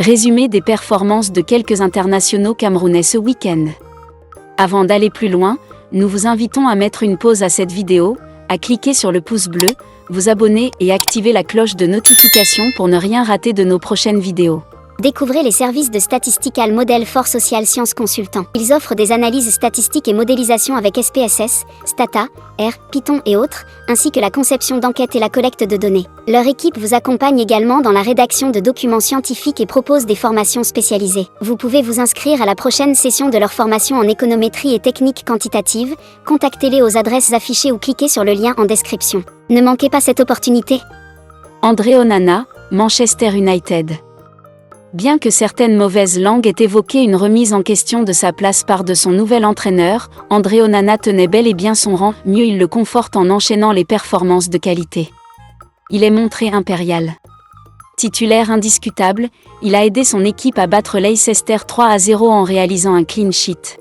Résumé des performances de quelques internationaux camerounais ce week-end. Avant d'aller plus loin, nous vous invitons à mettre une pause à cette vidéo, à cliquer sur le pouce bleu, vous abonner et activer la cloche de notification pour ne rien rater de nos prochaines vidéos. Découvrez les services de Statistical Model for Social Science Consultant. Ils offrent des analyses statistiques et modélisation avec SPSS, Stata, R, Python et autres, ainsi que la conception d'enquêtes et la collecte de données. Leur équipe vous accompagne également dans la rédaction de documents scientifiques et propose des formations spécialisées. Vous pouvez vous inscrire à la prochaine session de leur formation en économétrie et techniques quantitatives. Contactez-les aux adresses affichées ou cliquez sur le lien en description. Ne manquez pas cette opportunité. André Onana, Manchester United. Bien que certaines mauvaises langues aient évoqué une remise en question de sa place par de son nouvel entraîneur, André Onana tenait bel et bien son rang, mieux il le conforte en enchaînant les performances de qualité. Il est montré impérial. Titulaire indiscutable, il a aidé son équipe à battre Leicester 3-0 en réalisant un clean sheet.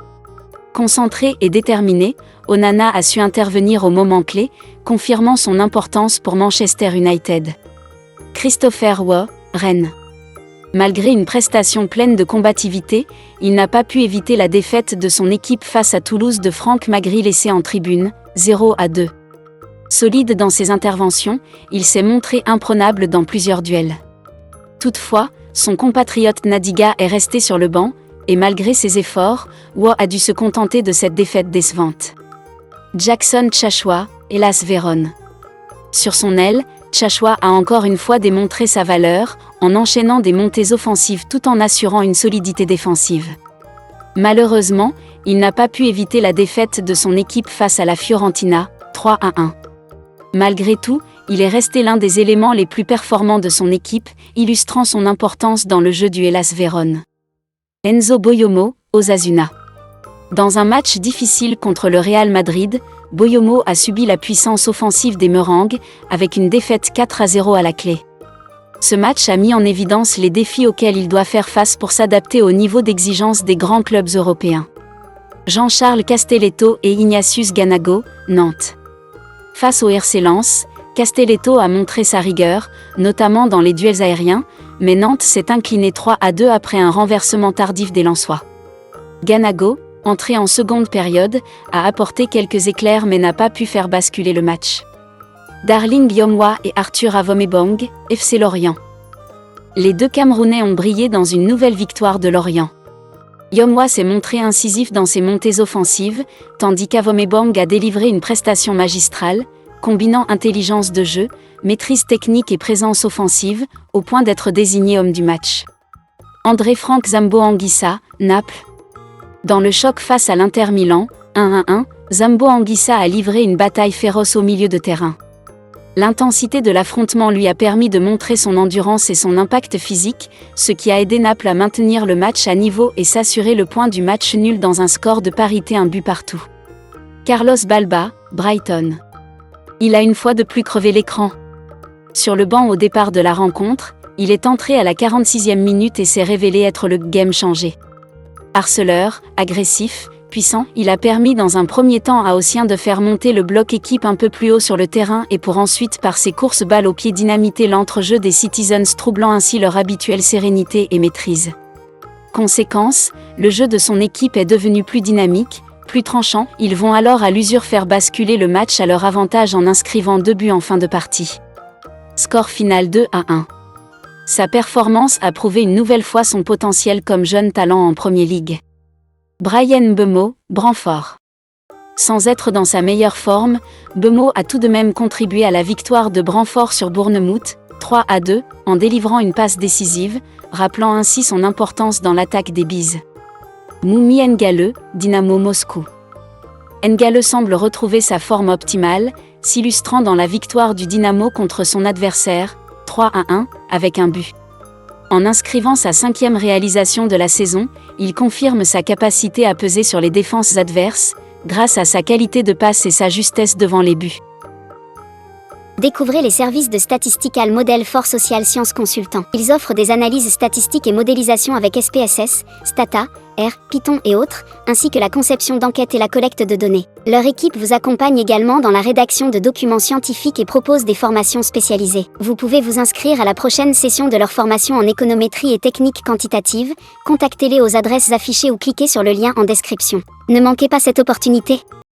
Concentré et déterminé, Onana a su intervenir au moment clé, confirmant son importance pour Manchester United. Christopher Waugh, Rennes. Malgré une prestation pleine de combativité, il n'a pas pu éviter la défaite de son équipe face à Toulouse de Franck Magri laissé en tribune, 0-2. Solide dans ses interventions, il s'est montré imprenable dans plusieurs duels. Toutefois, son compatriote Nadiga est resté sur le banc, et malgré ses efforts, Waugh a dû se contenter de cette défaite décevante. Jackson Tchachwa, Hellas Vérone. Sur son aile, Tchachwa a encore une fois démontré sa valeur, en enchaînant des montées offensives tout en assurant une solidité défensive. Malheureusement, il n'a pas pu éviter la défaite de son équipe face à la Fiorentina, 3-1. Malgré tout, il est resté l'un des éléments les plus performants de son équipe, illustrant son importance dans le jeu du Hellas Vérone. Enzo Boyomo, Osasuna. Dans un match difficile contre le Real Madrid, Boyomo a subi la puissance offensive des Meringues, avec une défaite 4-0 à la clé. Ce match a mis en évidence les défis auxquels il doit faire face pour s'adapter au niveau d'exigence des grands clubs européens. Jean-Charles Castelletto et Ignatius Ganago, Nantes. Face au RC Lens, Castelletto a montré sa rigueur, notamment dans les duels aériens, mais Nantes s'est incliné 3-2 après un renversement tardif des Lensois. Ganago, entré en seconde période, a apporté quelques éclairs mais n'a pas pu faire basculer le match. Darling Yomwa et Arthur Avomebong, FC Lorient. Les deux Camerounais ont brillé dans une nouvelle victoire de Lorient. Yomwa s'est montré incisif dans ses montées offensives, tandis qu'Avomebong a délivré une prestation magistrale, combinant intelligence de jeu, maîtrise technique et présence offensive, au point d'être désigné homme du match. André-Franck Zambo Anguissa, Naples. Dans le choc face à l'Inter Milan, 1-1, Zambo Anguissa a livré une bataille féroce au milieu de terrain. L'intensité de l'affrontement lui a permis de montrer son endurance et son impact physique, ce qui a aidé Naples à maintenir le match à niveau et s'assurer le point du match nul dans un score de parité 1 but partout. Carlos Balba, Brighton. Il a une fois de plus crevé l'écran. Sur le banc au départ de la rencontre, il est entré à la 46e minute et s'est révélé être le game changer. Harceleur, agressif, puissant, il a permis dans un premier temps à Ossien de faire monter le bloc équipe un peu plus haut sur le terrain et pour ensuite par ses courses balles au pied dynamiter l'entrejeu des Citizens, troublant ainsi leur habituelle sérénité et maîtrise. Conséquence, le jeu de son équipe est devenu plus dynamique, plus tranchant, ils vont alors à l'usure faire basculer le match à leur avantage en inscrivant 2 buts en fin de partie. Score final 2-1. Sa performance a prouvé une nouvelle fois son potentiel comme jeune talent en Premier League. Bryan Mbeumo, Brentford. Sans être dans sa meilleure forme, Mbeumo a tout de même contribué à la victoire de Brentford sur Bournemouth, 3-2, en délivrant une passe décisive, rappelant ainsi son importance dans l'attaque des Bees. Moumi Ngale, Dynamo Moscou. Ngale semble retrouver sa forme optimale, s'illustrant dans la victoire du Dynamo contre son adversaire, 3-1, avec un but. En inscrivant sa 5e réalisation de la saison, il confirme sa capacité à peser sur les défenses adverses, grâce à sa qualité de passe et sa justesse devant les buts. Découvrez les services de Statistical Model for Social Science Consultant. Ils offrent des analyses statistiques et modélisation avec SPSS, Stata, R, Python et autres, ainsi que la conception d'enquêtes et la collecte de données. Leur équipe vous accompagne également dans la rédaction de documents scientifiques et propose des formations spécialisées. Vous pouvez vous inscrire à la prochaine session de leur formation en économétrie et techniques quantitatives. Contactez-les aux adresses affichées ou cliquez sur le lien en description. Ne manquez pas cette opportunité.